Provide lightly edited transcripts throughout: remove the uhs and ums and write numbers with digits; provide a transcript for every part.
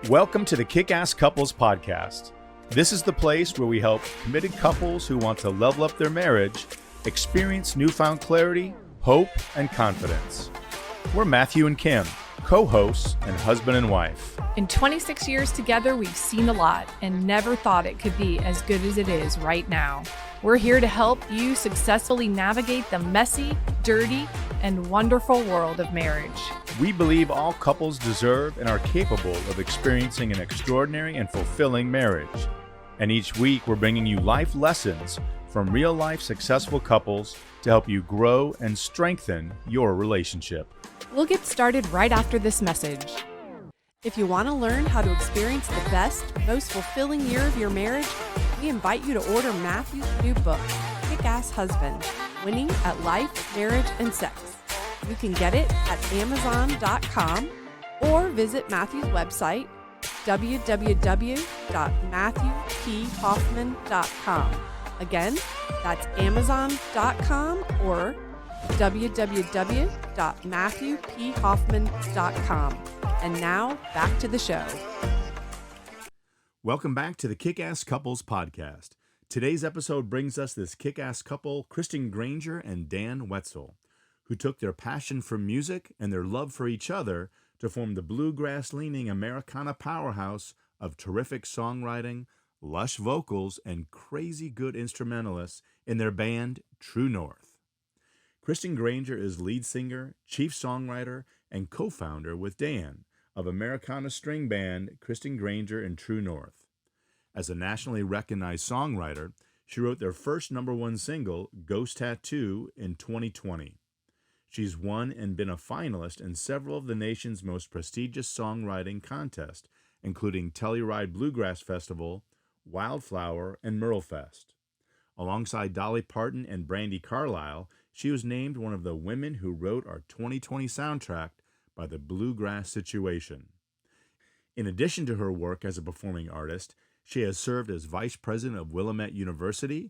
Welcome to the Kickass Couples Podcast. This is the place where we help committed couples who want to level up their marriage experience newfound clarity, hope, and confidence. We're Matthew and Kim, co-hosts and husband and wife. In 26 years together, we've seen a lot and never thought it could be as good as it is right now. We're here to help you successfully navigate the messy, dirty, and wonderful world of marriage. We believe all couples deserve and are capable of experiencing an extraordinary and fulfilling marriage. And each week, we're bringing you life lessons from real-life successful couples to help you grow and strengthen your relationship. We'll get started right after this message. If you want to learn how to experience the best, most fulfilling year of your marriage, we invite you to order Matthew's new book, Kickass Husband, Winning at Life, Marriage, and Sex. You can get it at Amazon.com or visit Matthew's website, www.matthewphoffman.com. Again, that's Amazon.com or www.matthewphoffman.com. And now, back to the show. Welcome back to the Kickass Couples Podcast. Today's episode brings us this kick-ass couple, Kristen Grainger and Dan Wetzel, who took their passion for music and their love for each other to form the bluegrass-leaning Americana powerhouse of terrific songwriting, lush vocals, and crazy good instrumentalists in their band, True North. Kristen Grainger is lead singer, chief songwriter, and co-founder with Dan of Americana string band Kristen Grainger and True North. As a nationally recognized songwriter, she wrote their first #1 single, Ghost Tattoo, in 2020. She's won and been a finalist in several of the nation's most prestigious songwriting contests, including Telluride Bluegrass Festival, Wildflower, and MerleFest. Alongside Dolly, Parton, and Brandi Carlile, she was named one of the women who wrote our 2020 soundtrack by the Bluegrass Situation. In addition to her work as a performing artist, she has served as vice president of Willamette University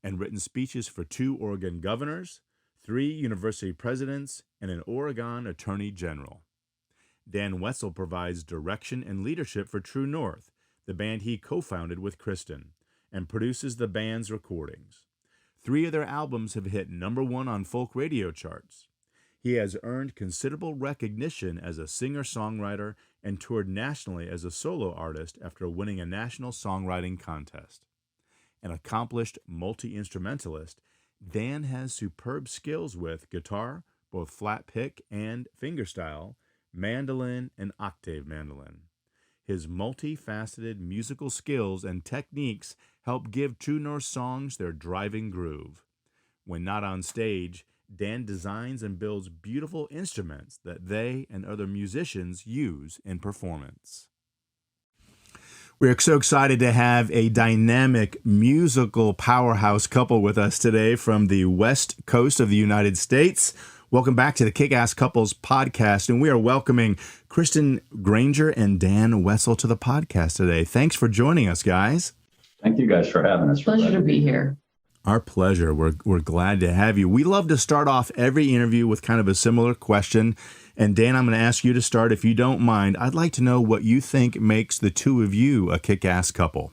and written speeches for 2 Oregon governors, 3 university presidents, and an Oregon attorney general. Dan Wetzel provides direction and leadership for True North, the band he co-founded with Kristen, and produces the band's recordings. 3 of their albums have hit #1 on folk radio charts. He has earned considerable recognition as a singer-songwriter and toured nationally as a solo artist after winning a national songwriting contest. An accomplished multi-instrumentalist, Dan has superb skills with guitar, both flat pick and fingerstyle, mandolin, and octave mandolin. His multifaceted musical skills and techniques help give True North songs their driving groove. When not on stage, Dan designs and builds beautiful instruments that they and other musicians use in performance. We're so excited to have a dynamic musical powerhouse couple with us today from the West Coast of the United States. Welcome back to the Kick-Ass Couples Podcast, and we are welcoming Kristen Grainger and Dan Wetzel to the podcast today. Thanks for joining us, guys. Thank you guys for having us. Pleasure to be here. Our pleasure. We're glad to have you. We love to start off every interview with kind of a similar question. And Dan, I'm going to ask you to start, if you don't mind. I'd like to know what you think makes the two of you a kick-ass couple.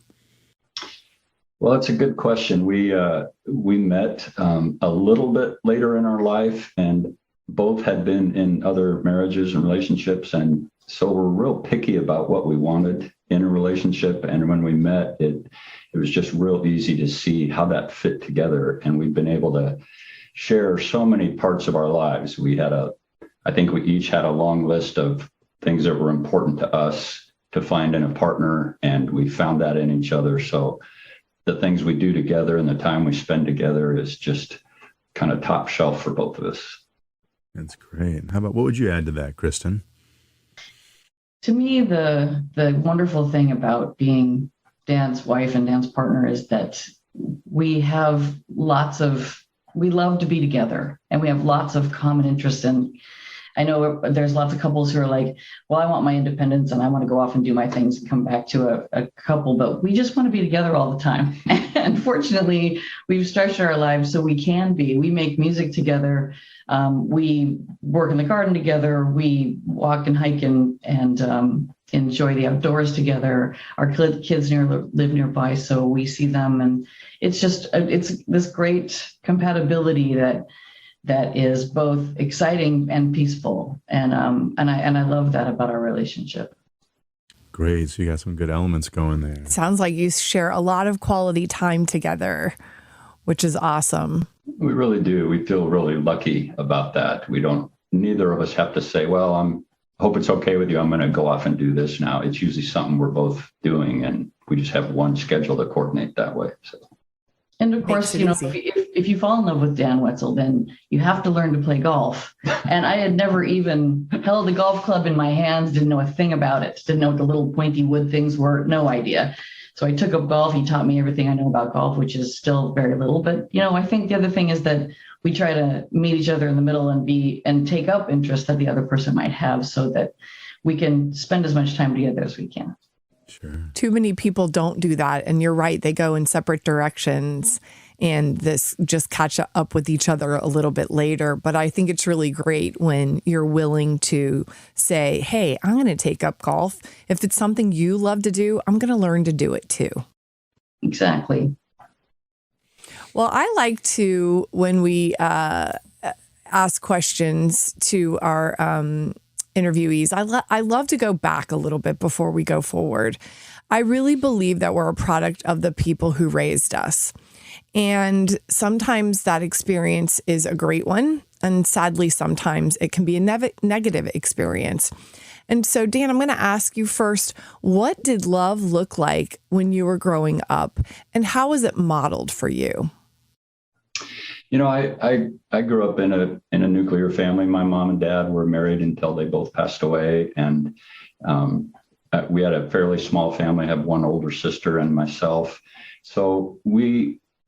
Well, it's a good question. We met a little bit later in our life, and both had been in other marriages and relationships. And so we're real picky about what we wanted in a relationship. And when we met, it was just real easy to see how that fit together. And we've been able to share so many parts of our lives. I think we each had a long list of things that were important to us to find in a partner, and we found that in each other. So the things we do together and the time we spend together is just kind of top shelf for both of us. That's great. What would you add to that, Kristen? To me, the wonderful thing about being Dan's wife and Dan's partner is that we love to be together, and we have lots of common interests. And I know there's lots of couples who are like, well, I want my independence and I want to go off and do my things and come back to a couple, but we just want to be together all the time. And fortunately, we've structured our lives so we can be. We make music together. We work in the garden together. We walk and hike and enjoy the outdoors together. Our kids live nearby, so we see them, and it's this great compatibility that is both exciting and peaceful, and I love that about our relationship. Great. So you got some good elements going there. Sounds like you share a lot of quality time together, which is awesome. We really do. We feel really lucky about that. Neither of us have to say, well, hope it's okay with you. I'm going to go off and do this now. It's usually something we're both doing, and we just have one schedule to coordinate that way. So. And of course, if you fall in love with Dan Wetzel, then you have to learn to play golf. And I had never even held a golf club in my hands, didn't know a thing about it, didn't know what the little pointy wood things were, no idea. So I took up golf. He taught me everything I know about golf, which is still very little. But, I think the other thing is that we try to meet each other in the middle and take up interest that the other person might have so that we can spend as much time together as we can. Sure. Too many people don't do that. And you're right. They go in separate directions and this just catch up with each other a little bit later. But I think it's really great when you're willing to say, hey, I'm going to take up golf. If it's something you love to do, I'm going to learn to do it too. Exactly. Well, I like to, when we ask questions to our interviewees, I love to go back a little bit before we go forward. I really believe that we're a product of the people who raised us. And sometimes that experience is a great one. And sadly, sometimes it can be a negative experience. And so, Dan, I'm going to ask you first, what did love look like when you were growing up? And how was it modeled for you? I grew up in a nuclear family. My mom and dad were married until they both passed away. And we had a fairly small family. I have one older sister and myself. So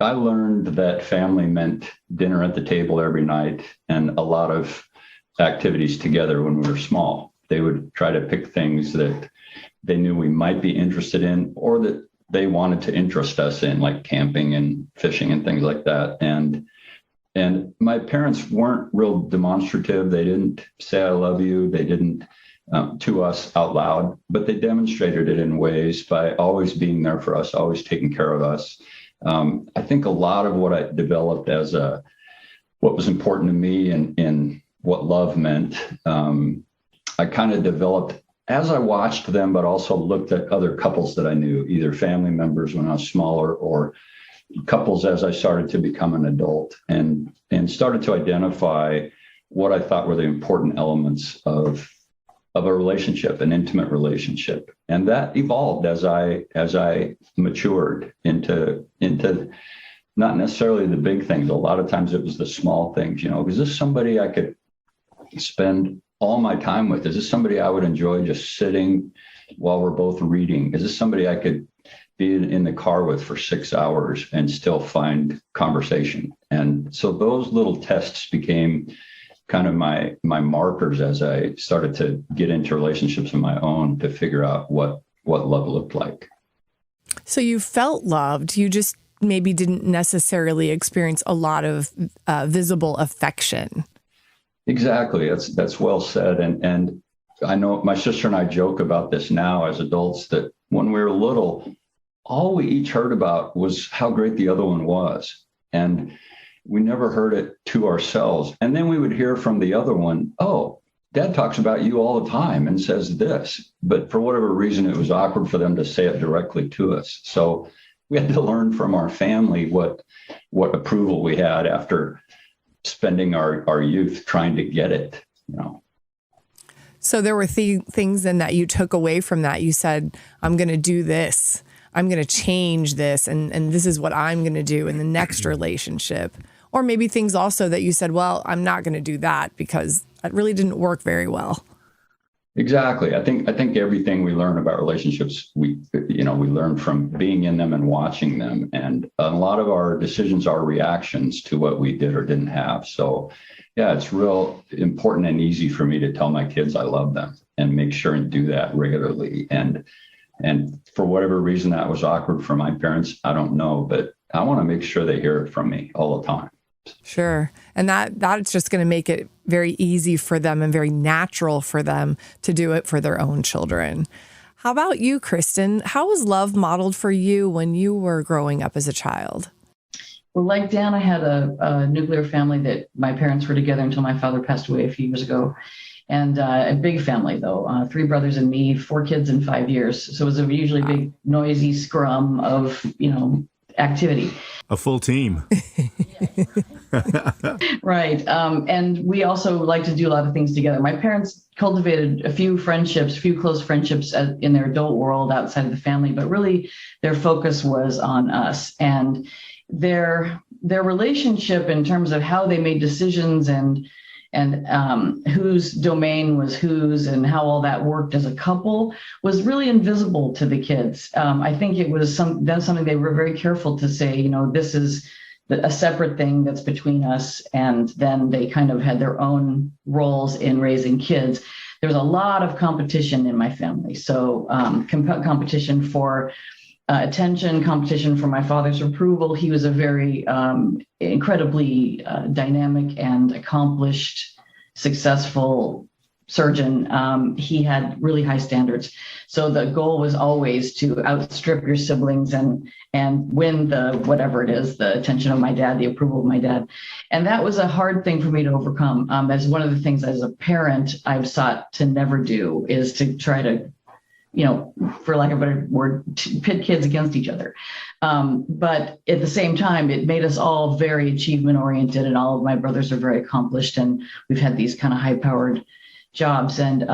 I learned that family meant dinner at the table every night and a lot of activities together when we were small. They would try to pick things that they knew we might be interested in or that they wanted to interest us in, like camping and fishing and things like that. And my parents weren't real demonstrative. They didn't say, I love you. They didn't to us out loud, but they demonstrated it in ways by always being there for us, always taking care of us. I think a lot of what I developed as what was important to me and what love meant, I kind of developed as I watched them, but also looked at other couples that I knew, either family members when I was smaller or couples as I started to become an adult and started to identify what I thought were the important elements of a relationship, an intimate relationship. And that evolved as I matured into not necessarily the big things. A lot of times it was the small things, is this somebody I could spend all my time with? Is this somebody I would enjoy just sitting while we're both reading? Is this somebody I could be in the car with for 6 hours and still find conversation? And so those little tests became kind of my markers as I started to get into relationships of my own to figure out what love looked like. So you felt loved. You just maybe didn't necessarily experience a lot of visible affection. Exactly. That's well said. And I know my sister and I joke about this now as adults, that when we were little, all we each heard about was how great the other one was. And we never heard it to ourselves. And then we would hear from the other one, oh, Dad talks about you all the time and says this. But for whatever reason, it was awkward for them to say it directly to us. So we had to learn from our family what approval we had after spending our youth trying to get it, So there were things then that you took away from that. You said, I'm going to do this. I'm going to change this. And this is what I'm going to do in the next relationship. Or maybe things also that you said, well, I'm not going to do that because it really didn't work very well. Exactly. I think everything we learn about relationships, we learn from being in them and watching them. And a lot of our decisions are reactions to what we did or didn't have. So yeah, it's real important and easy for me to tell my kids I love them and make sure and do that regularly. And for whatever reason that was awkward for my parents, I don't know, but I want to make sure they hear it from me all the time. Sure. And that's just going to make it very easy for them and very natural for them to do it for their own children. How about you, Kristen? How was love modeled for you when you were growing up as a child? Well, like Dan, I had a nuclear family that my parents were together until my father passed away a few years ago. And a big family, though, 3 brothers and me, 4 kids in 5 years. So it was a usually big, noisy scrum of, activity. A full team. Right. And we also like to do a lot of things together. My parents cultivated a few close friendships in their adult world outside of the family, but really their focus was on us. And their relationship in terms of how they made decisions and whose domain was whose and how all that worked as a couple was really invisible to the kids. I think it was something they were very careful to say, this is a separate thing that's between us. And then they kind of had their own roles in raising kids. There was a lot of competition in my family. So competition for attention, competition for my father's approval. He was a very incredibly dynamic and accomplished, successful surgeon. He had really high standards. So the goal was always to outstrip your siblings and win the attention of my dad, the approval of my dad. And that was a hard thing for me to overcome. That's one of the things as a parent I've sought to never do, is to try to, for lack of a better word, pit kids against each other. But at the same time, it made us all very achievement oriented, and all of my brothers are very accomplished, and we've had these kind of high powered jobs. And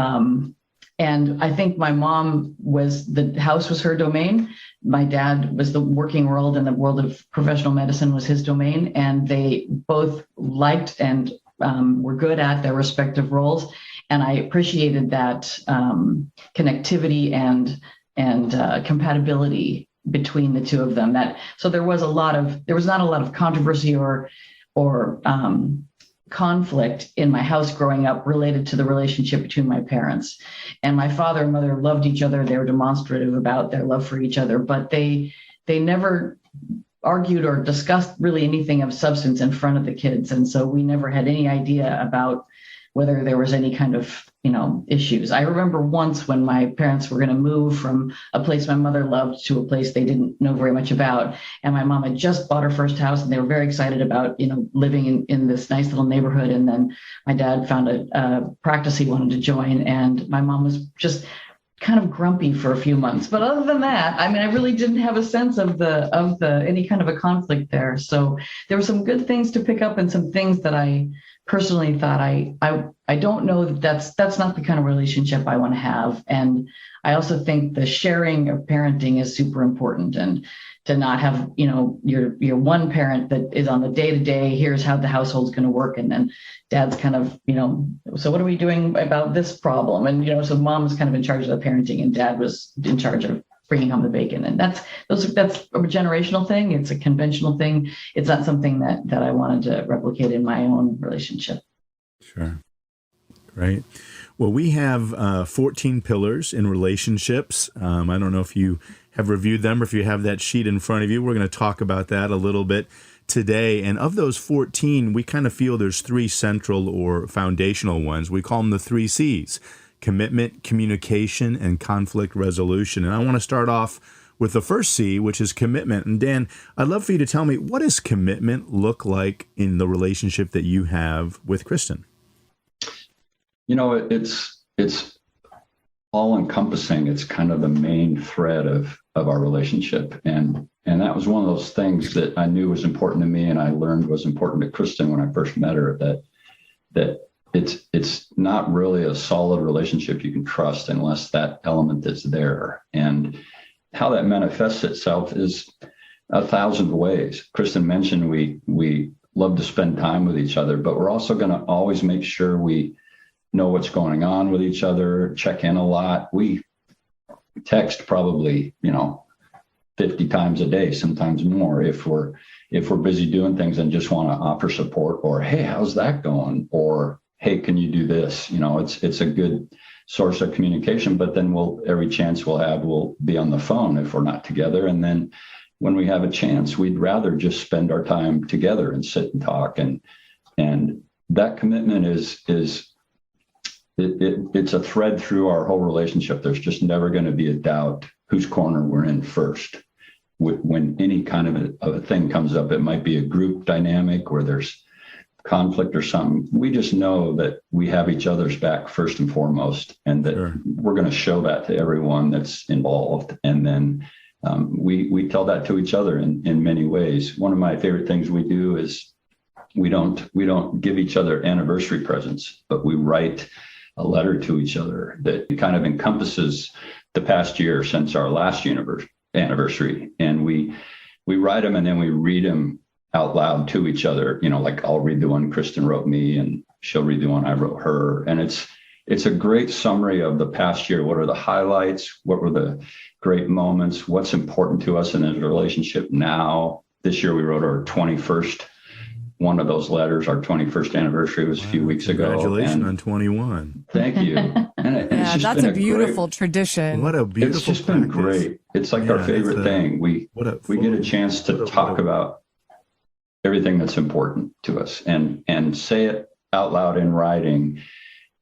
I think my mom the house was her domain. My dad was the working world, and the world of professional medicine was his domain. And they both liked and were good at their respective roles. And I appreciated that connectivity and compatibility between the two of them. So there was not a lot of controversy or conflict in my house growing up related to the relationship between my parents. And my father and mother loved each other. They were demonstrative about their love for each other, but they never argued or discussed really anything of substance in front of the kids. And so we never had any idea about whether there was any kind of, issues. I remember once when my parents were going to move from a place my mother loved to a place they didn't know very much about. And my mom had just bought her first house, and they were very excited about, living in this nice little neighborhood. And then my dad found a practice he wanted to join. And my mom was just kind of grumpy for a few months. But other than that, I really didn't have a sense of any kind of a conflict there. So there were some good things to pick up and some things that I personally thought I don't know that's not the kind of relationship I want to have. And I also think the sharing of parenting is super important, and to not have, your one parent that is on the day-to-day, here's how the household's going to work. And then dad's kind of, so what are we doing about this problem? And, so mom was kind of in charge of the parenting and dad was in charge of bringing home the bacon. And that's a generational thing. It's a conventional thing. It's not something that I wanted to replicate in my own relationship. Sure. Great. Well, we have 14 pillars in relationships. I don't know if you have reviewed them or if you have that sheet in front of you. We're going to talk about that a little bit today. And of those 14, we kind of feel there's 3 central or foundational ones. We call them the 3 C's: commitment, communication, and conflict resolution. And I want to start off with the first C, which is commitment. And Dan, I'd love for you to tell me, what does commitment look like in the relationship that you have with Kristen? It's all encompassing. It's kind of the main thread of our relationship. And that was one of those things that I knew was important to me, and I learned was important to Kristen when I first met her, that it's not really a solid relationship you can trust unless that element is there. And how that manifests itself is 1,000 ways. Kristen mentioned we love to spend time with each other, but we're also going to always make sure we know what's going on with each other, check in a lot. We text probably, 50 times a day, sometimes more, if we're busy doing things and just want to offer support, or, hey, how's that going? Or, hey, can you do this? It's a good source of communication, but then every chance we'll be on the phone if we're not together. And then when we have a chance, we'd rather just spend our time together and sit and talk. And that commitment it's a thread through our whole relationship. There's just never going to be a doubt whose corner we're in first. When any kind of a thing comes up, it might be a group dynamic where there's conflict or something. We just know that we have each other's back first and foremost, and that we're going to show that to everyone that's involved. And then we tell that to each other in many ways. One of my favorite things we do is we don't give each other anniversary presents, but we write a letter to each other that kind of encompasses the past year since our last anniversary. And we write them and then we read them out loud to each other. Like I'll read the one Kristen wrote me and she'll read the one I wrote her. And it's a great summary of the past year. What are the highlights? What were the great moments? What's important to us in a relationship now? This year we wrote our 21st one of those letters. Our 21st anniversary was a few weeks ago. Congratulations on 21. Thank you. Yeah, that's a beautiful tradition. What a beautiful It's just been great. It's like our favorite thing. We get a chance to talk about everything that's important to us and say it out loud in writing,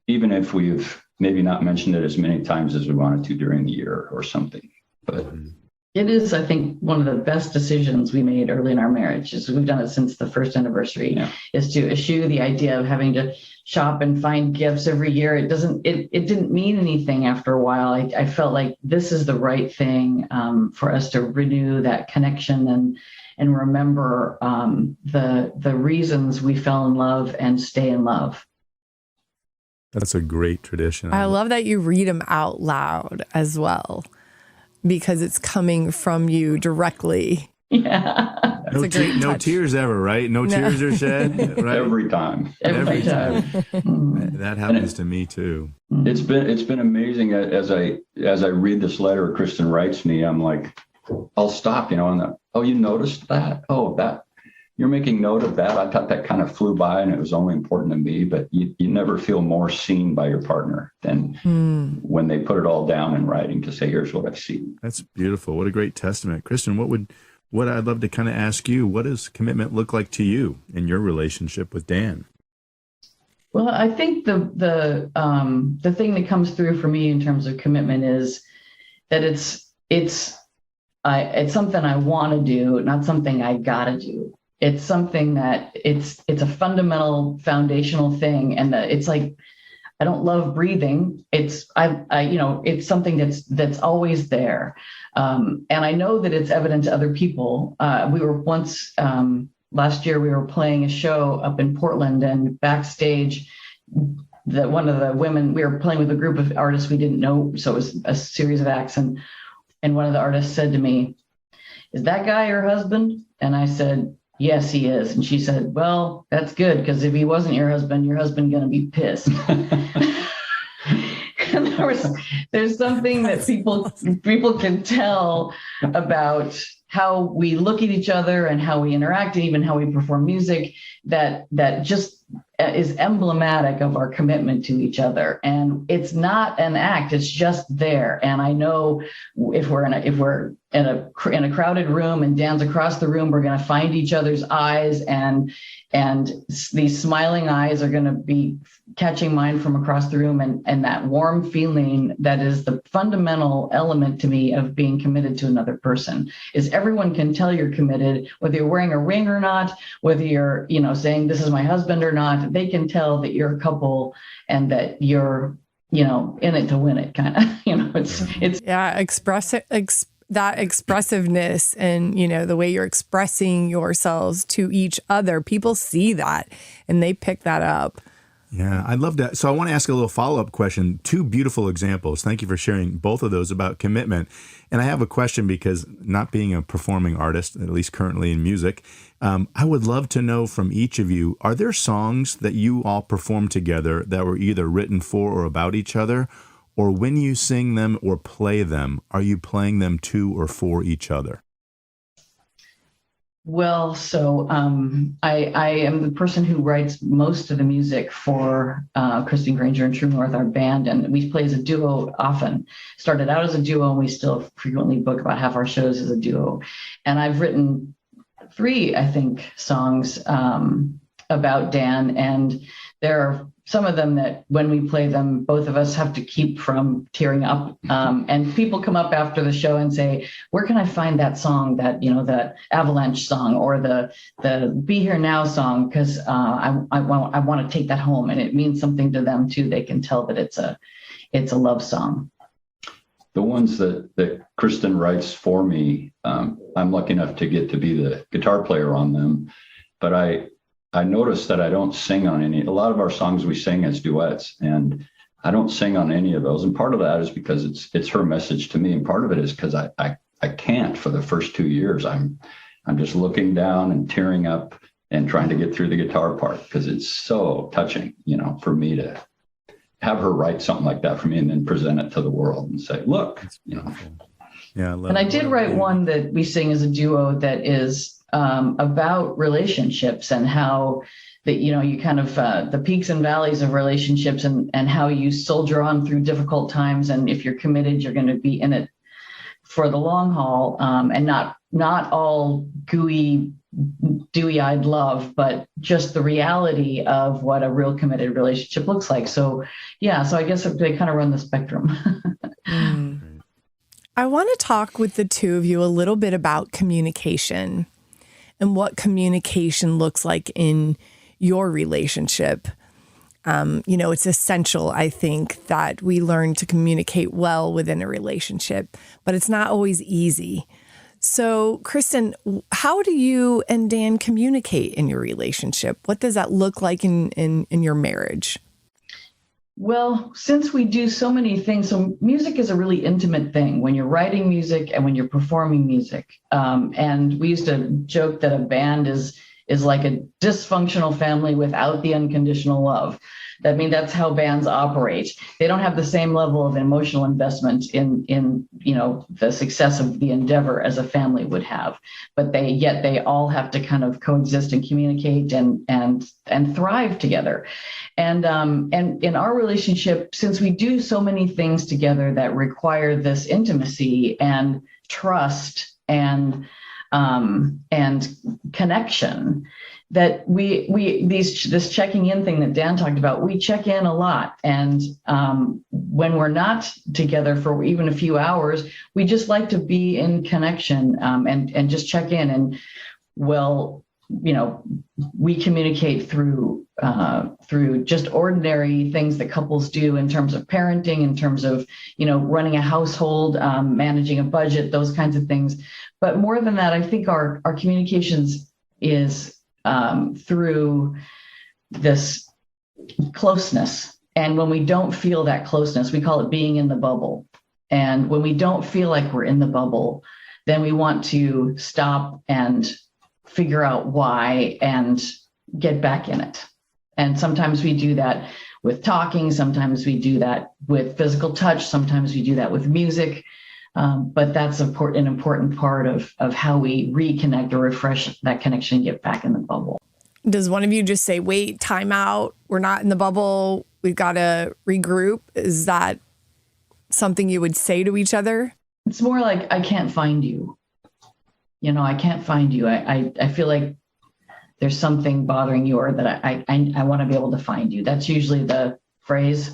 even if we've maybe not mentioned it as many times as we wanted to during the year or something. But it is, I think, one of the best decisions we made early in our marriage. Is we've done it since the first anniversary, is to eschew the idea of having to shop and find gifts every year. It didn't mean anything after a while. I felt like this is the right thing for us to renew that connection and remember the reasons we fell in love and stay in love. That's a great tradition. I love that you read them out loud as well, because it's coming from you directly. Yeah. No tears ever, right? No tears are shed, right? Every time. Every time. That happens to me too. It's been amazing as I read this letter Kristen writes me. I'm like, I'll stop, and you noticed that? Oh, that you're making note of that. I thought that kind of flew by and it was only important to me, but you never feel more seen by your partner than when they put it all down in writing to say, here's what I've seen. That's beautiful. What a great testament. Kristen, what I'd love to kind of ask you, what does commitment look like to you in your relationship with Dan? Well, I think the thing that comes through for me in terms of commitment is that it's something I want to do, not something I gotta do. It's something that it's a fundamental foundational thing. And it's like, I don't love breathing. It's something that's always there. And I know that it's evident to other people. We were once, last year, we were playing a show up in Portland, and backstage, one of the women, we were playing with a group of artists we didn't know. So it was a series of acts. And one of the artists said to me, "Is that guy your husband?" And I said, "Yes, he is." And she said, "Well, that's good, because if he wasn't your husband going to be pissed." And there's something that people can tell about how we look at each other and how we interact, and even how we perform music, that just is emblematic of our commitment to each other. And it's not an act, it's just there. And I know if we're in a crowded room and Dan's across the room, we're going to find each other's eyes, and these smiling eyes are going to be catching mine from across the room, and that warm feeling that is the fundamental element to me of being committed to another person is everyone can tell you're committed, whether you're wearing a ring or not, whether you're saying this is my husband or not. They can tell that you're a couple and that you're in it to win it, kind of. It's that expressiveness and, the way you're expressing yourselves to each other. People see that and they pick that up. Yeah, I'd love to. So I want to ask a little follow-up question. Two beautiful examples. Thank you for sharing both of those about commitment. And I have a question because not being a performing artist, at least currently in music, I would love to know from each of you, are there songs that you all perform together that were either written for or about each other? Or when you sing them or play them, are you playing them to or for each other? Well, so I am the person who writes most of the music for Kristen Grainger and True North, our band, and we play as a duo often. Started out as a duo, and we still frequently book about half our shows as a duo. And I've written 3, I think, songs about Dan, and there are some of them that when we play them, both of us have to keep from tearing up. And people come up after the show and say, where can I find that song, that, the Avalanche song or the Be Here Now song? Because I want to take that home. And it means something to them too. They can tell that it's a love song. The ones that Kristen writes for me, I'm lucky enough to get to be the guitar player on them. But I noticed that I don't sing on any. A lot of our songs we sing as duets, and I don't sing on any of those. And part of that is because it's her message to me, and part of it is because I can't for the first 2 years. I'm just looking down and tearing up and trying to get through the guitar part because it's so touching, for me to have her write something like that for me and then present it to the world and say, look, Yeah, and I did write one that we sing as a duo that is about relationships and how that, you kind of the peaks and valleys of relationships and how you soldier on through difficult times. And if you're committed, you're going to be in it for the long haul, and not all gooey, dewy-eyed love, but just the reality of what a real committed relationship looks like. So, yeah, so I guess they kind of run the spectrum. I want to talk with the two of you a little bit about communication and what communication looks like in your relationship. It's essential, I think, that we learn to communicate well within a relationship, but it's not always easy. So, Kristen, how do you and Dan communicate in your relationship? What does that look like in your marriage? Well, since we do so many things, so music is a really intimate thing when you're writing music and when you're performing music. And we used to joke that a band is like a dysfunctional family without the unconditional love. That's how bands operate. They don't have the same level of emotional investment in the success of the endeavor as a family would have. But they all have to kind of coexist and communicate and thrive together. And in our relationship, since we do so many things together that require this intimacy and trust and connection, that this checking in thing that Dan talked about, we check in a lot. And when we're not together for even a few hours, we just like to be in connection and just check in. And we communicate through just ordinary things that couples do in terms of parenting, in terms of, running a household, managing a budget, those kinds of things. But more than that, I think our communications is through this closeness. And when we don't feel that closeness, we call it being in the bubble. And when we don't feel like we're in the bubble, then we want to stop and figure out why and get back in it. And sometimes we do that with talking. Sometimes we do that with physical touch. Sometimes we do that with music. But that's an important part of how we reconnect or refresh that connection and get back in the bubble. Does one of you just say, wait, time out, we're not in the bubble, we've got to regroup? Is that something you would say to each other? It's more like, I can't find you. I can't find you. I feel like there's something bothering you, or that I want to be able to find you. That's usually the phrase.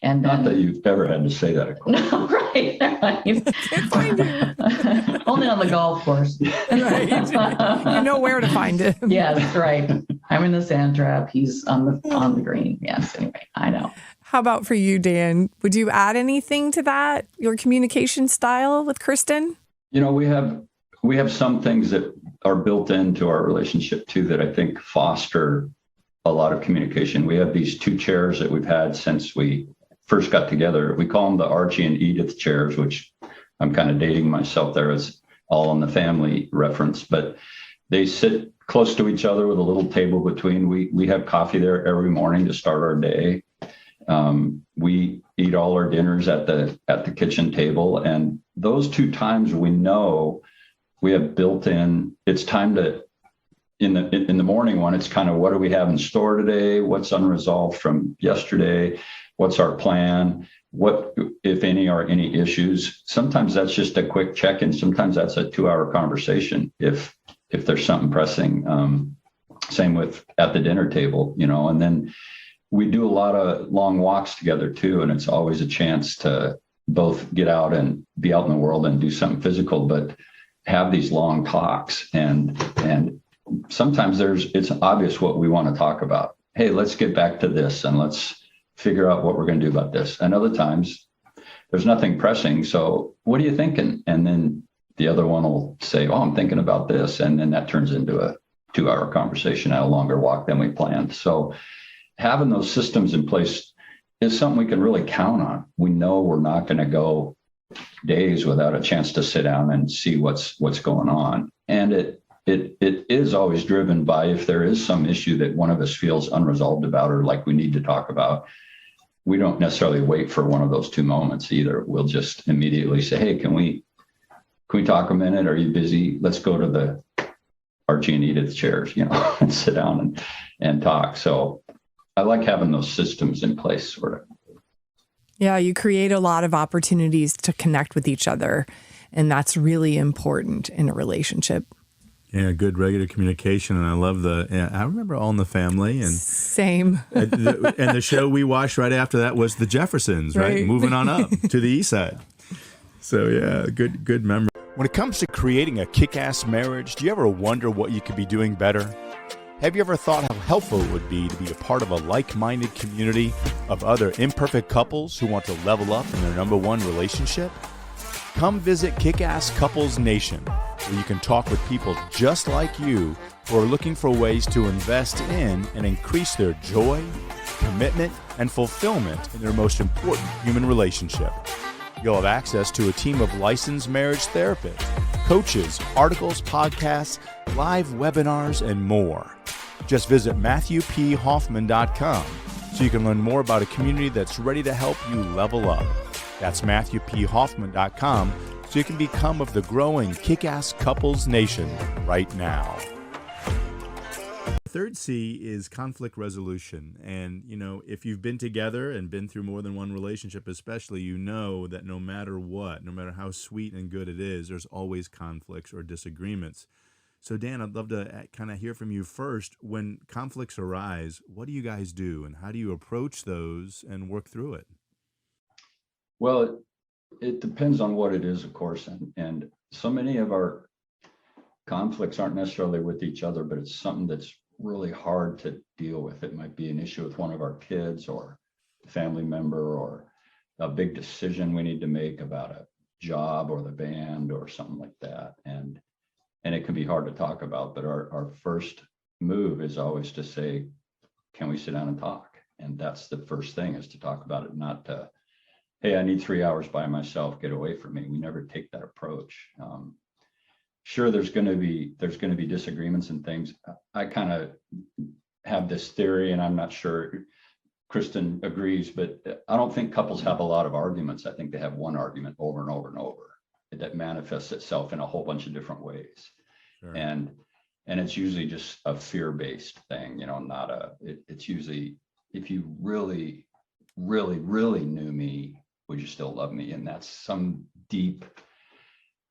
And then, not that you've ever had to say that, of course. No, right. Can't find you. Only on the golf course. Right. You know where to find him. Yeah, that's right. I'm in the sand trap. He's on the green. Yes. Anyway, I know. How about for you, Dan? Would you add anything to that? Your communication style with Kristen? We have some things that are built into our relationship too that I think foster a lot of communication. We have these two chairs that we've had since we first got together. We call them the Archie and Edith chairs, which I'm kind of dating myself there as all in the family reference, but they sit close to each other with a little table between. We have coffee there every morning to start our day. We eat all our dinners at the kitchen table, and those two times we know we have built in. It's time to in the morning one. It's kind of, what do we have in store today? What's unresolved from yesterday? What's our plan? What, if any, are any issues? Sometimes that's just a quick check-in. Sometimes that's a 2-hour conversation if there's something pressing. Same with at the dinner table, and then we do a lot of long walks together too. And it's always a chance to both get out and be out in the world and do something physical, but have these long talks. And sometimes it's obvious what we want to talk about. Hey, let's get back to this and let's figure out what we're going to do about this. And other times there's nothing pressing. So what are you thinking? And then the other one will say, oh, I'm thinking about this. And then that turns into a 2-hour conversation at a longer walk than we planned. So having those systems in place is something we can really count on. We know we're not going to go days without a chance to sit down and see what's going on. And it is always driven by, if there is some issue that one of us feels unresolved about or like we need to talk about, we don't necessarily wait for one of those two moments either. We'll just immediately say, hey, can we talk a minute? Are you busy? Let's go to the Archie and Edith chairs, and sit down and talk. So I like having those systems in place, sort of. Yeah, you create a lot of opportunities to connect with each other, and that's really important in a relationship. Yeah, good regular communication, and I love I remember All in the Family, and same. and the show we watched right after that was The Jeffersons, right? Moving on up to the east side. So yeah, good memory. When it comes to creating a kick-ass marriage, do you ever wonder what you could be doing better? Have you ever thought how helpful it would be to be a part of a like-minded community of other imperfect couples who want to level up in their number one relationship? Come visit Kickass Couples Nation, where you can talk with people just like you who are looking for ways to invest in and increase their joy, commitment, and fulfillment in their most important human relationship. You'll have access to a team of licensed marriage therapists, coaches, articles, podcasts, live webinars, and more. Just visit MatthewPHoffman.com so you can learn more about a community that's ready to help you level up. That's MatthewPHoffman.com so you can become of the growing Kick-Ass Couples Nation right now. The third C is conflict resolution. And, if you've been together and been through more than one relationship especially, you know that no matter what, no matter how sweet and good it is, there's always conflicts or disagreements. So, Dan, I'd love to kind of hear from you first. When conflicts arise, what do you guys do, and how do you approach those and work through it? Well, it depends on what it is, of course. And so many of our conflicts aren't necessarily with each other, but it's something that's really hard to deal with. It might be an issue with one of our kids or a family member, or a big decision we need to make about a job or the band or something like that. And it can be hard to talk about, but our first move is always to say, can we sit down and talk? And that's the first thing, is to talk about it, not to, hey, I need 3 hours by myself, get away from me. We never take that approach. Sure, there's going to be disagreements and things. I kind of have this theory, and I'm not sure Kristen agrees, but I don't think couples have a lot of arguments. I think they have one argument over and over and over that manifests itself in a whole bunch of different ways. Sure. And it's usually just a fear-based thing, it's usually, if you really, really, really knew me, would you still love me? And that's some deep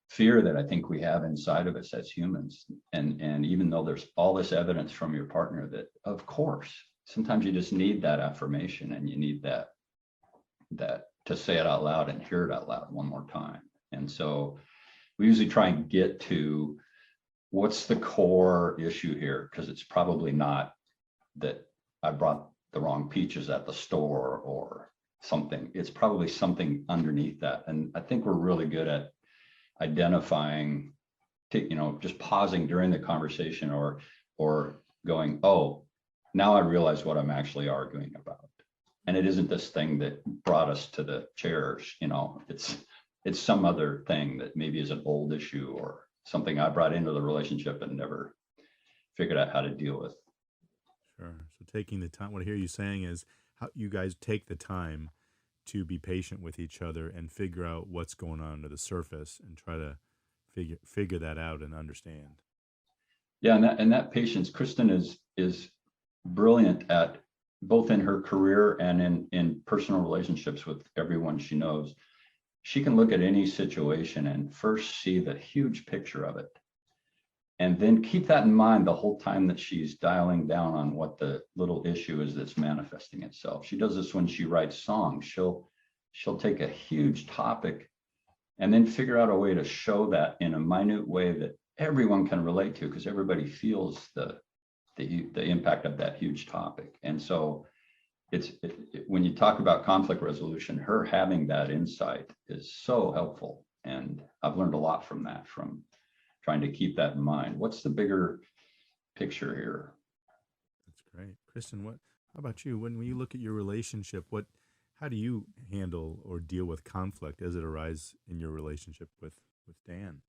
fear that I think we have inside of us as humans. And even though there's all this evidence from your partner that, of course, sometimes you just need that affirmation, and you need that to say it out loud and hear it out loud one more time. And so we usually try and get to what's the core issue here, because it's probably not that I brought the wrong peaches at the store or something. It's probably something underneath that. And I think we're really good at identifying, just pausing during the conversation or going, oh, now I realize what I'm actually arguing about. And it isn't this thing that brought us to the chairs, it's some other thing that maybe is an old issue or something I brought into the relationship and never figured out how to deal with. Sure. So taking the time, what I hear you saying is how you guys take the time to be patient with each other and figure out what's going on under the surface and try to figure that out and understand. Yeah, and that patience, Kristen is brilliant at, both in her career and in personal relationships with everyone she knows. She can look at any situation and first see the huge picture of it, and then keep that in mind the whole time that she's dialing down on what the little issue is that's manifesting itself. She does this when she writes songs. She'll take a huge topic and then figure out a way to show that in a minute way that everyone can relate to, because everybody feels the impact of that huge topic. And so when you talk about conflict resolution, her having that insight is so helpful. And I've learned a lot from that, from trying to keep that in mind. What's the bigger picture here? That's great. Kristen, how about you? When you look at your relationship, how do you handle or deal with conflict as it arises in your relationship with Dan?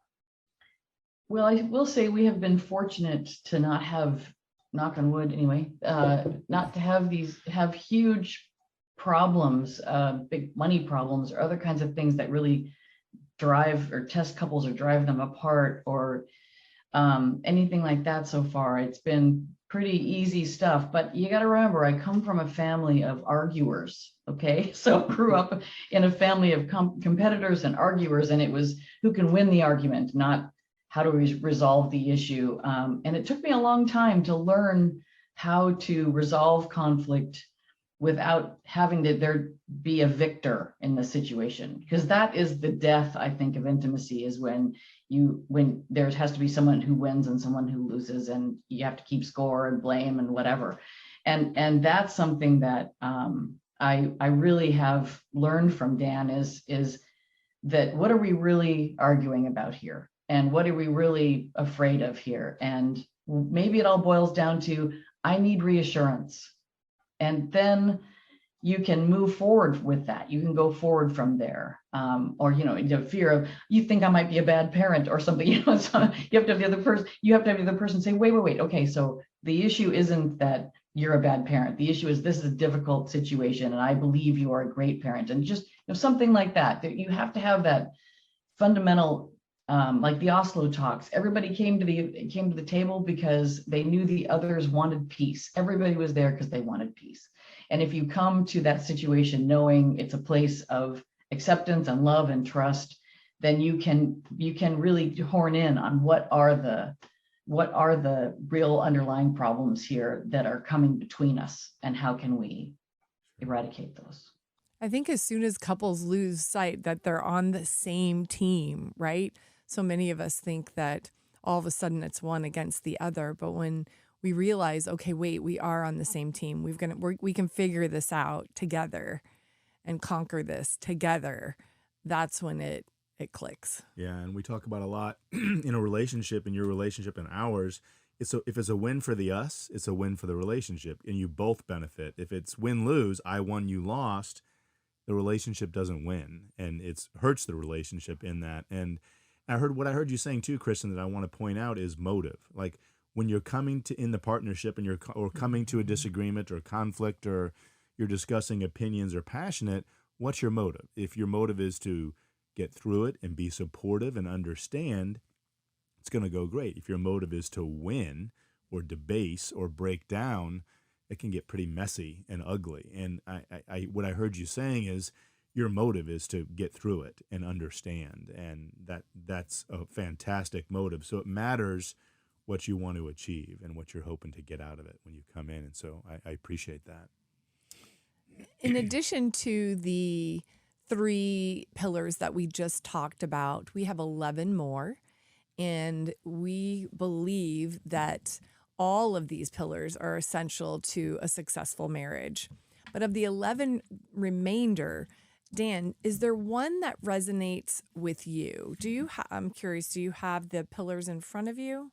Well, I will say we have been fortunate to not have, knock on wood anyway, not to have huge problems, big money problems or other kinds of things that really drive or test couples or drive them apart or anything like that so far. It's been pretty easy stuff, but you got to remember, I come from a family of arguers. Okay. So grew up in a family of competitors and arguers, and it was who can win the argument, not how do we resolve the issue. And it took me a long time to learn how to resolve conflict without having there be a victor in the situation, because that is the death, I think, of intimacy, is when there has to be someone who wins and someone who loses, and you have to keep score and blame and whatever. And that's something that I really have learned from Dan is that what are we really arguing about here? And what are we really afraid of here? And maybe it all boils down to, I need reassurance. And then you can move forward with that. You can go forward from there. Or, the fear of, you think I might be a bad parent or something, so you have to have the other person say, wait. Okay, so the issue isn't that you're a bad parent. The issue is this is a difficult situation, and I believe you are a great parent. And just something like that you have to have that fundamental, like the Oslo talks. Everybody came to the table because they knew the others wanted peace. Everybody was there because they wanted peace. And if you come to that situation knowing it's a place of acceptance and love and trust, then you can really horn in on what are the real underlying problems here that are coming between us, and how can we eradicate those. I think as soon as couples lose sight that they're on the same team, right? So many of us think that all of a sudden it's one against the other, but when we realize, okay, wait, we are on the same team. We can figure this out together and conquer this together. That's when it clicks. Yeah, and we talk about a lot in a relationship, in your relationship and ours. If it's a win for the us, it's a win for the relationship, and you both benefit. If it's win-lose, I won, you lost, the relationship doesn't win, and it hurts the relationship in that. And what I heard you saying too, Kristen, that I want to point out is motive. Like when you're coming to in the partnership and or coming to a disagreement or conflict, or you're discussing opinions or passionate, what's your motive? If your motive is to get through it and be supportive and understand, it's going to go great. If your motive is to win or debase or break down, it can get pretty messy and ugly. And what I heard you saying is your motive is to get through it and understand, and that's a fantastic motive. So it matters what you want to achieve and what you're hoping to get out of it when you come in. And so I appreciate that. In addition to the 3 pillars that we just talked about, we have 11 more, and we believe that all of these pillars are essential to a successful marriage. But of the 11 remainder, Dan, is there one that resonates with you? I'm curious, do you have the pillars in front of you?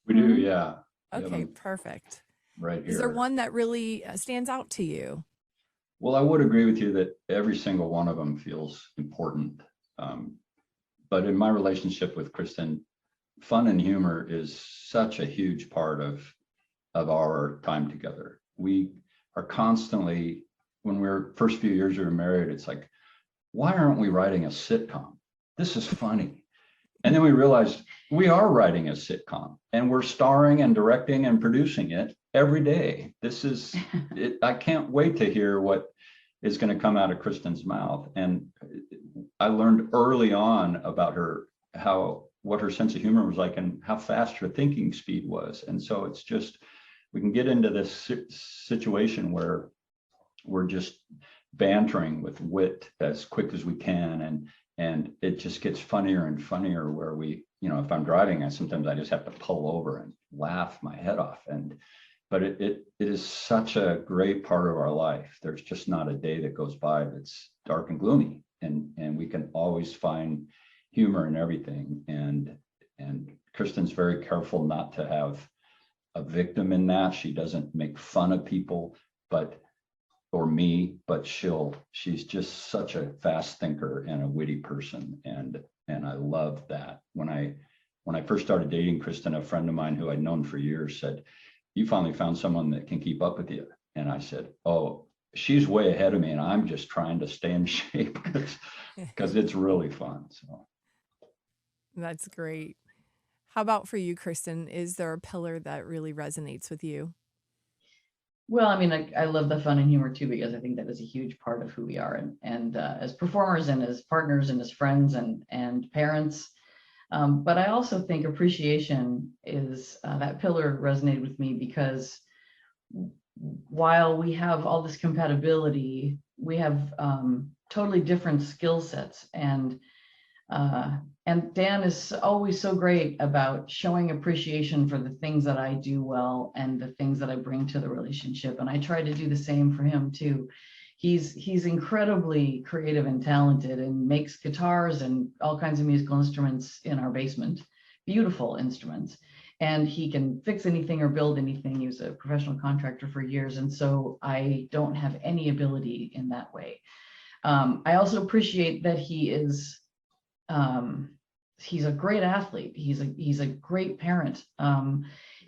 We do, yeah. Okay, perfect. right here. Is there one that really stands out to you? Well, I would agree with you that every single one of them feels important. But in my relationship with Kristen, fun and humor is such a huge part of our time together. We are constantly, when we're first few years we were married, it's like, why aren't we writing a sitcom? This is funny. And then we realized we are writing a sitcom and we're starring and directing and producing it every day. This is it. I can't wait to hear what is going to come out of Kristen's mouth. And I learned early on about her, what her sense of humor was like and how fast her thinking speed was. And so it's just, we can get into this situation where we're just bantering with wit as quick as we can. And it just gets funnier and funnier where we, if I'm driving, sometimes I just have to pull over and laugh my head off. But it is such a great part of our life. There's just not a day that goes by that's dark and gloomy. And we can always find humor in everything. And Kristen's very careful not to have a victim in that. She doesn't make fun of people, or me, but she's just such a fast thinker and a witty person. And I love that. When I first started dating Kristen, a friend of mine who I'd known for years said, "You finally found someone that can keep up with you." And I said, "Oh, she's way ahead of me and I'm just trying to stay in shape because it's really fun." So That's great. How about for you, Kristen? Is there a pillar that really resonates with you? Well, I mean, I love the fun and humor too, because I think that is a huge part of who we are, and as performers and as partners and as friends and parents. But I also think appreciation is that pillar resonated with me because while we have all this compatibility, we have totally different skill sets, and Dan is always so great about showing appreciation for the things that I do well and the things that I bring to the relationship. And I try to do the same for him too. He's incredibly creative and talented and makes guitars and all kinds of musical instruments in our basement, beautiful instruments. And he can fix anything or build anything. He was a professional contractor for years. And so I don't have any ability in that way. I also appreciate that he's a great athlete. He's a great parent.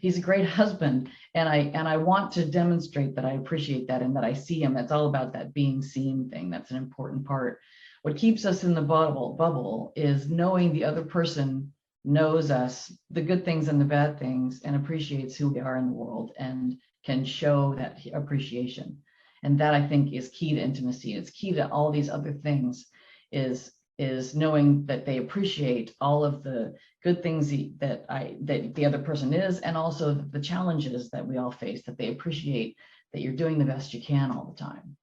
He's a great husband. And I want to demonstrate that I appreciate that and that I see him. That's all about that being seen thing. That's an important part. What keeps us in the bubble is knowing the other person knows us, the good things and the bad things, and appreciates who we are in the world and can show that appreciation. And that, I think, is key to intimacy. It's key to all these other things, is knowing that they appreciate all of the good things that the other person is, and also the challenges that we all face, that they appreciate that you're doing the best you can all the time.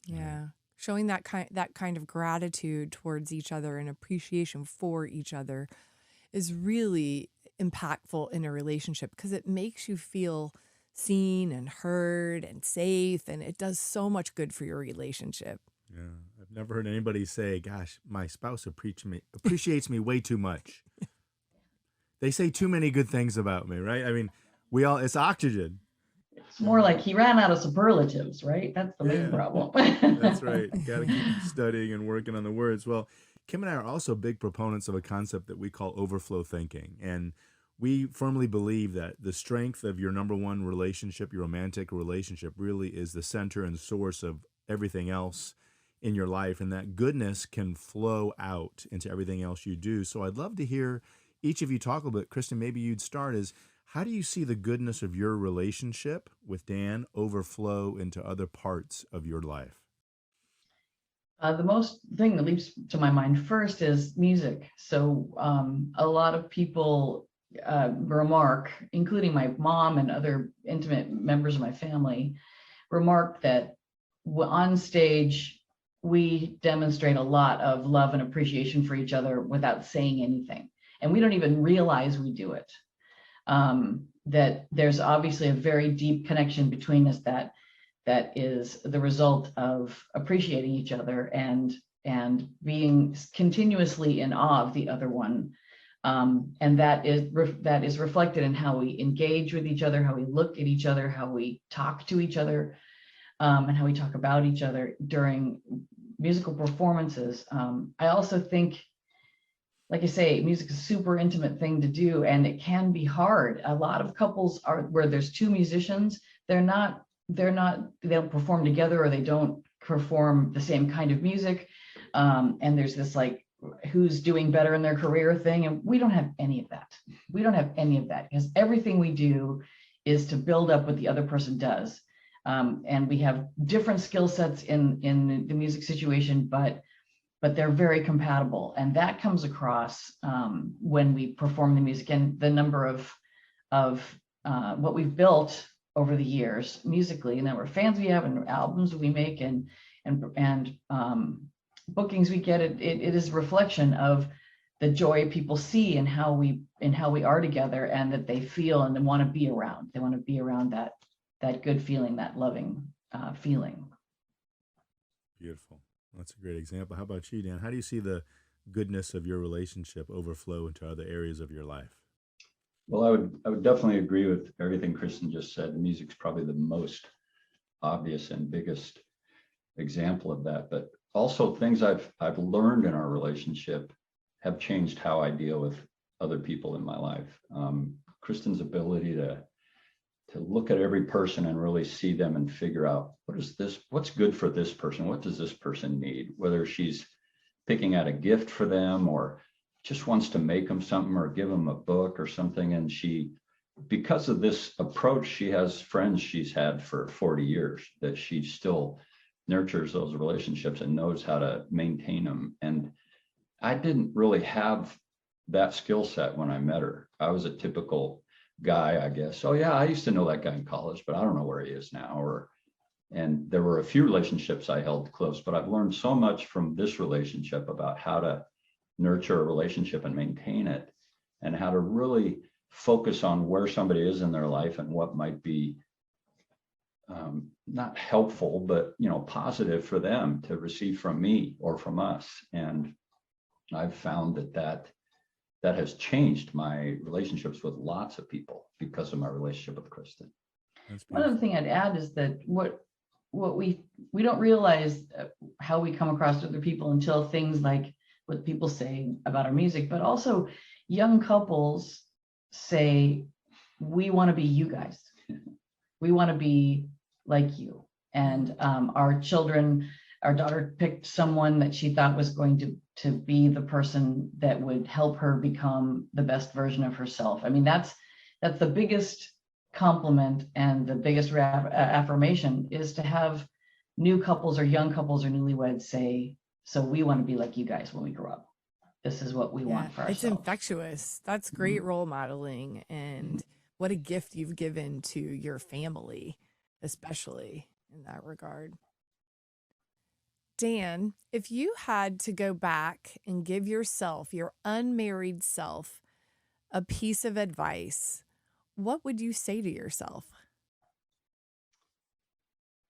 Yeah. Showing that kind of gratitude towards each other and appreciation for each other is really impactful in a relationship, because it makes you feel seen and heard and safe, and it does so much good for your relationship. Yeah, I've never heard anybody say, "Gosh, my spouse appreciates me way too much." They say too many good things about me, right? I mean, it's oxygen. It's more like he ran out of superlatives, right? That's the main problem. That's right. Got to keep studying and working on the words. Well, Kim and I are also big proponents of a concept that we call overflow thinking. And we firmly believe that the strength of your number one relationship, your romantic relationship, really is the center and source of everything else in your life, and that goodness can flow out into everything else you do. So I'd love to hear each of you talk a little bit. Kristen, maybe you'd start. How do you see the goodness of your relationship with Dan overflow into other parts of your life? The most thing that leaps to my mind first is music. So a lot of people remark, including my mom and other intimate members of my family, remark that on stage, we demonstrate a lot of love and appreciation for each other without saying anything. And we don't even realize we do it. That there's obviously a very deep connection between us that is the result of appreciating each other and being continuously in awe of the other one. And that is reflected in how we engage with each other, how we look at each other, how we talk to each other, and how we talk about each other during musical performances. I also think, like I say, music is a super intimate thing to do, and it can be hard. A lot of couples are where there's two musicians, they don't perform together, or they don't perform the same kind of music. And there's this like, who's doing better in their career thing. And we don't have any of that. We don't have any of that, because everything we do is to build up what the other person does. And we have different skill sets in the music situation, but they're very compatible. And that comes across when we perform the music, and the number of what we've built over the years musically, and the number of fans we have, and albums we make, and bookings we get. It is a reflection of the joy people see and how we are together, and that they feel and they want to be around. They want to be around that good feeling, that loving feeling. Beautiful. That's a great example. How about you, Dan? How do you see the goodness of your relationship overflow into other areas of your life? Well, I would definitely agree with everything Kristen just said. The music's probably the most obvious and biggest example of that. But also things I've learned in our relationship have changed how I deal with other people in my life. Kristen's ability to look at every person and really see them and figure out what's good for this person, what does this person need, whether she's picking out a gift for them or just wants to make them something or give them a book or something. And because of this approach, she has friends she's had for 40 years that she still nurtures those relationships and knows how to maintain them. And I didn't really have that skill set when I met her. I was a typical guy, I guess. Oh yeah, I used to know that guy in college, but I don't know where he is now. And there were a few relationships I held close, but I've learned so much from this relationship about how to nurture a relationship and maintain it, and how to really focus on where somebody is in their life and what might be not helpful, but positive for them to receive from me or from us. And I've found that has changed my relationships with lots of people because of my relationship with Kristen. One other thing I'd add is that what we don't realize how we come across to other people until things like what people say about our music, but also young couples say, we want to be you guys. We want to be like you. And our daughter picked someone that she thought was going to be the person that would help her become the best version of herself. I mean, that's the biggest compliment and the biggest affirmation is to have new couples or young couples or newlyweds say, so we want to be like you guys when we grow up. This is what we want for ourselves. It's infectious. That's great role modeling, and what a gift you've given to your family, especially in that regard. Dan, if you had to go back and give yourself, your unmarried self, a piece of advice, what would you say to yourself?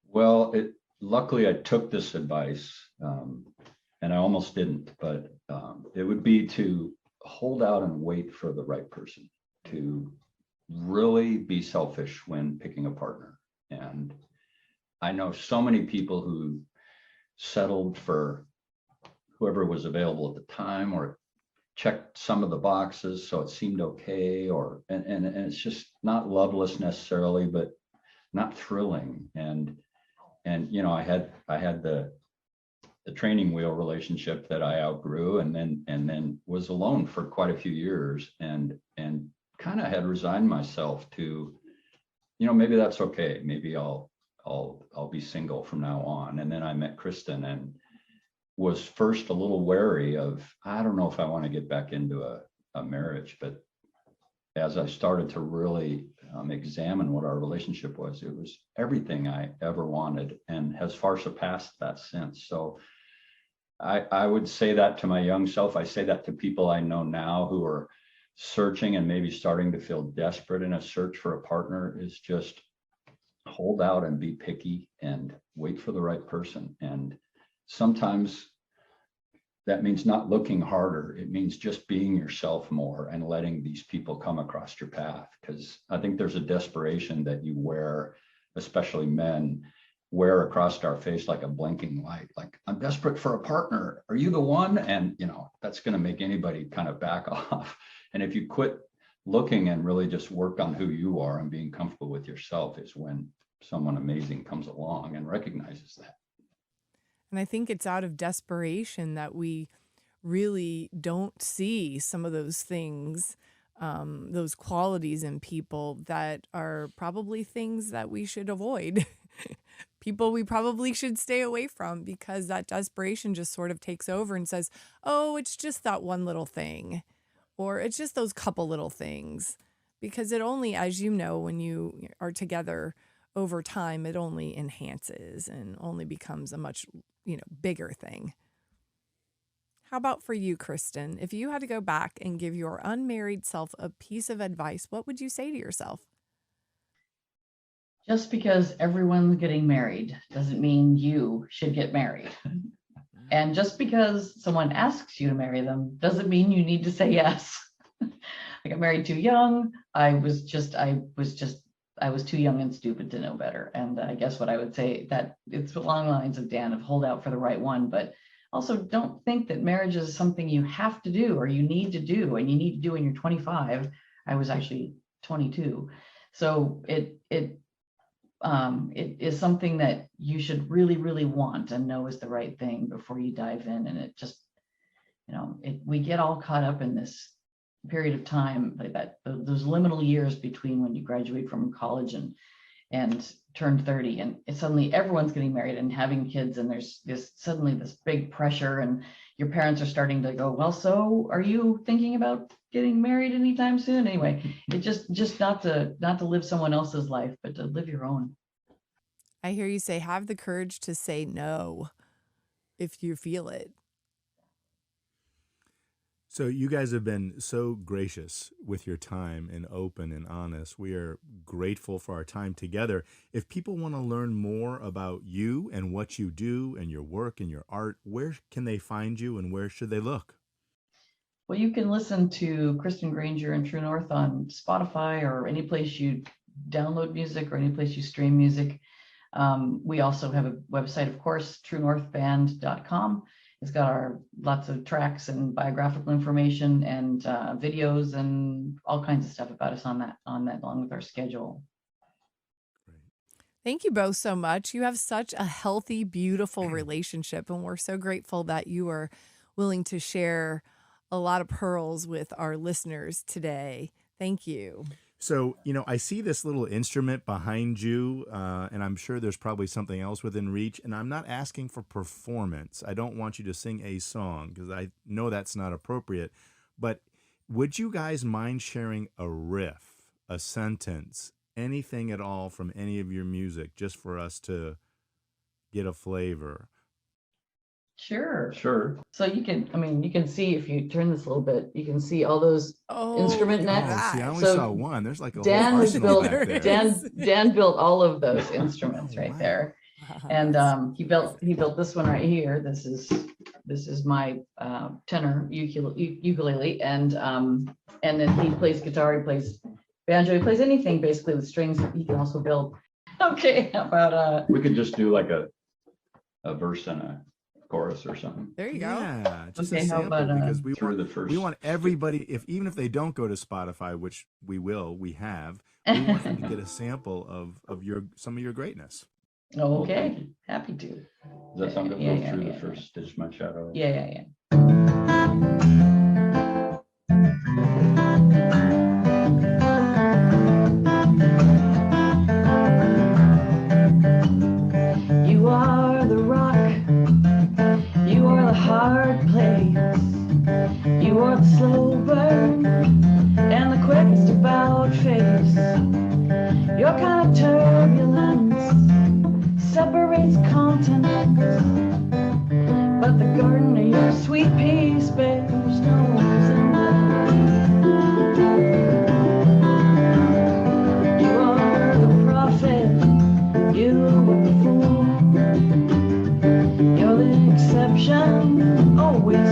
Well, luckily I took this advice, and I almost didn't, but it would be to hold out and wait for the right person, to really be selfish when picking a partner. And I know so many people who settled for whoever was available at the time, or checked some of the boxes so it seemed okay, and it's just not loveless necessarily, but not thrilling. And I had the training wheel relationship that I outgrew, and then was alone for quite a few years, and kind of had resigned myself to, maybe that's okay. Maybe I'll be single from now on. And then I met Kristen and was first a little wary of, I don't know if I want to get back into a marriage, but as I started to really examine what our relationship was, it was everything I ever wanted and has far surpassed that since. So I would say that to my young self. I say that to people I know now who are searching and maybe starting to feel desperate in a search for a partner, is just hold out and be picky and wait for the right person. And sometimes that means not looking harder. It means just being yourself more and letting these people come across your path. Because I think there's a desperation that you wear, especially men, wear across our face like a blinking light. Like, I'm desperate for a partner. Are you the one? And, that's going to make anybody kind of back off. And if you quit looking and really just work on who you are and being comfortable with yourself, is when someone amazing comes along and recognizes that. And I think it's out of desperation that we really don't see some of those things, those qualities in people that are probably things that we should avoid. People we probably should stay away from, because that desperation just sort of takes over and says, oh, it's just that one little thing, or it's just those couple little things. Because it only, as you know, when you are together over time, it only enhances and only becomes a much, bigger thing. How about for you, Kristen? If you had to go back and give your unmarried self a piece of advice, what would you say to yourself? Just because everyone's getting married doesn't mean you should get married. And just because someone asks you to marry them doesn't mean you need to say yes. I got married too young. I was too young and stupid to know better. And I guess what I would say, that it's along the lines of Dan, of hold out for the right one, but also don't think that marriage is something you have to do or you need to do, and you need to do when you're 25. I was actually 22. So it is something that you should really, really want and know is the right thing before you dive in. And it just, we get all caught up in this period of time, like that, those liminal years between when you graduate from college and turn 30, and it's suddenly everyone's getting married and having kids, and there's suddenly this big pressure, and your parents are starting to go, well, so are you thinking about getting married anytime soon? Anyway, it just not to live someone else's life, but to live your own. I hear you say, have the courage to say no if you feel it. So you guys have been so gracious with your time and open and honest. We are grateful for our time together. If people want to learn more about you and what you do and your work and your art, where can they find you and where should they look? Well, you can listen to Kristen Grainger and True North on Spotify or any place you download music or any place you stream music. We also have a website, of course, truenorthband.com. It's got our lots of tracks and biographical information and videos and all kinds of stuff about us on that, along with our schedule. Great. Thank you both so much. You have such a healthy, beautiful relationship, and we're so grateful that you are willing to share a lot of pearls with our listeners today. Thank you. So, I see this little instrument behind you, and I'm sure there's probably something else within reach, and I'm not asking for performance. I don't want you to sing a song because I know that's not appropriate, but would you guys mind sharing a riff, a sentence, anything at all from any of your music, just for us to get a flavor? Sure. So you can see, if you turn this a little bit, you can see all those instrument necks. See, I only saw one. There's like a Dan whole has arsenal built back there. Dan built all of those instruments right there. And he built this one right here. This is my tenor ukulele, and then he plays guitar, he plays banjo, he plays anything basically with strings. He can also build. Okay, how about we could just do like a verse and a chorus or something. There you go. Yeah, just Okay, a how sample, about, because we want everybody, even if they don't go to Spotify, which we have, we want them to get a sample of some of your greatness. Okay, happy to. Does that sound good? Yeah, Through the first Stitch My Shadow. Yeah. You are the rock, you are the hard place, you are the slow burn and the quickest about face. Your kind of turbulence separates continents, but the garden of your sweet peace bears no resemblance. You are the prophet, you are the fool, you're the exception, always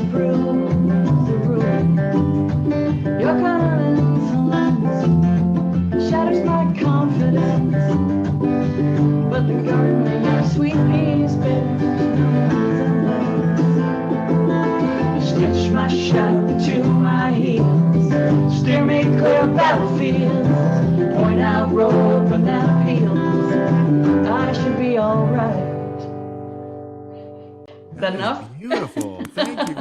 wheels, point out road from that fields, I should be all right. Is that enough? Beautiful. Thank you.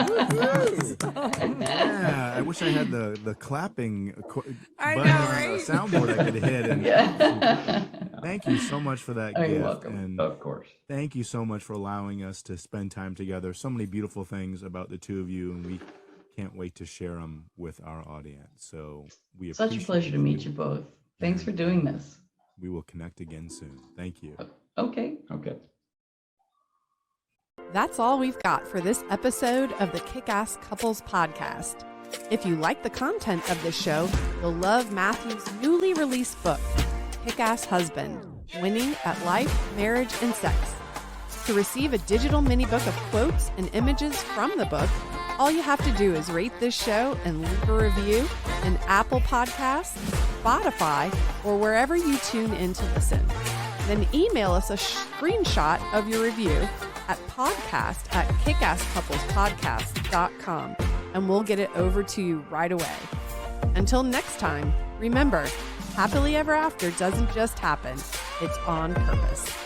Yeah, I wish I had the clapping button on the soundboard I could hit. And thank you so much for that gift. You're welcome. And Of course. thank you so much for allowing us to spend time together. So many beautiful things about the two of you, and we can't wait to share them with our audience. So we Such a appreciate pleasure to meet you both. Thanks for doing this. We will connect again soon. Thank you. Okay. Okay. That's all we've got for this episode of the Kickass Couples Podcast. If you like the content of this show, you'll love Matthew's newly released book, Kickass Husband, Winning at Life, Marriage, and Sex. To receive a digital mini book of quotes and images from the book, all you have to do is rate this show and leave a review in Apple Podcasts, Spotify, or wherever you tune in to listen. Then email us a screenshot of your review at podcast@kickasscouplespodcast.com, and we'll get it over to you right away. Until next time, remember, happily ever after doesn't just happen, it's on purpose.